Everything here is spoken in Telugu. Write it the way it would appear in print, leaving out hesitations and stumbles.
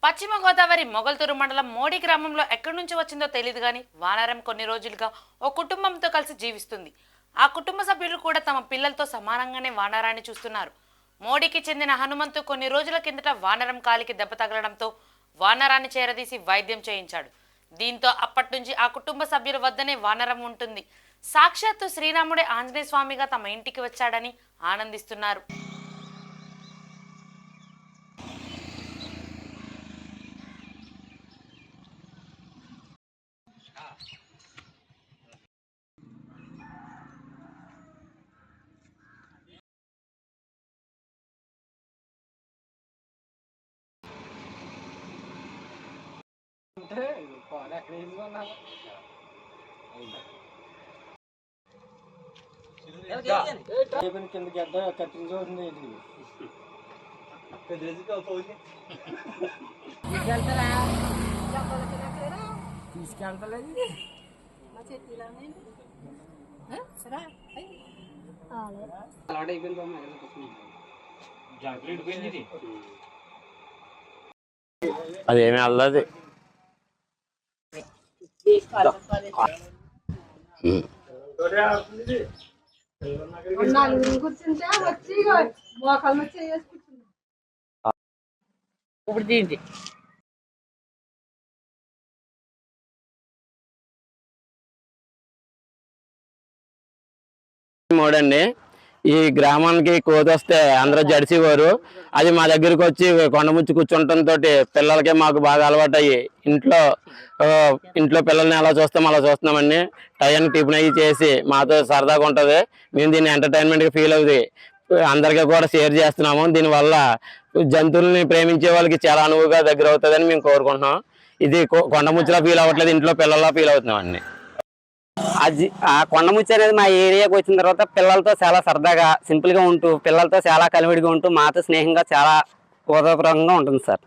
పశ్చిమ గోదావరి మొగల్తూరు మండలం మోడి గ్రామంలో ఎక్కడి నుంచి వచ్చిందో తెలియదు కానీ వానరం కొన్ని రోజులుగా ఓ కుటుంబంతో కలిసి జీవిస్తుంది. ఆ కుటుంబ సభ్యులు కూడా తమ పిల్లలతో సమానంగానే వానరాన్ని చూస్తున్నారు. మోడీకి చెందిన హనుమంతు కొన్ని రోజుల కిందట వానరం కాలికి దెబ్బ తగలడంతో వానరాన్ని చేరదీసి వైద్యం చేయించాడు. దీంతో అప్పటి నుంచి ఆ కుటుంబ సభ్యుల వద్దనే వానరం ఉంటుంది. సాక్షాత్తు శ్రీరాముడే ఆంజనేయ స్వామిగా తమ ఇంటికి వచ్చాడని ఆనందిస్తున్నారు. అదేమి అల్లది ఇప్పుడు దీంది మూడండి. ఈ గ్రామానికి కోతి వస్తే అందరూ జడిసేవారు. అది మా దగ్గరికి వచ్చి కొండముచ్చి కూర్చుంటంతో పిల్లలకి మాకు బాగా అలవాటు అయ్యి ఇంట్లో పిల్లల్ని ఎలా చూస్తాం అలా చూస్తున్నామండి. టైంకి టిఫిన్ అయ్యి చేసి మాతో సరదాగా ఉంటుంది. మేము దీన్ని ఎంటర్టైన్మెంట్గా ఫీల్ అవుతుంది. అందరికీ కూడా షేర్ చేస్తున్నాము. దీనివల్ల జంతువుల్ని ప్రేమించే వాళ్ళకి చాలా అనువుగా దగ్గర అవుతుందని మేము కోరుకుంటున్నాం. ఇది కొండముచ్చిలా ఫీల్ అవ్వట్లేదు, ఇంట్లో పిల్లల్లా ఫీల్ అవుతున్నామండి. అది ఆ కొండముచ్చి అనేది మా ఏరియాకి వచ్చిన తర్వాత పిల్లలతో చాలా సరదాగా సింపుల్ గా ఉంటూ పిల్లలతో చాలా కలివిడిగా ఉంటూ మాతో స్నేహంగా చాలా ఉపయోగకరంగా ఉంటుంది సార్.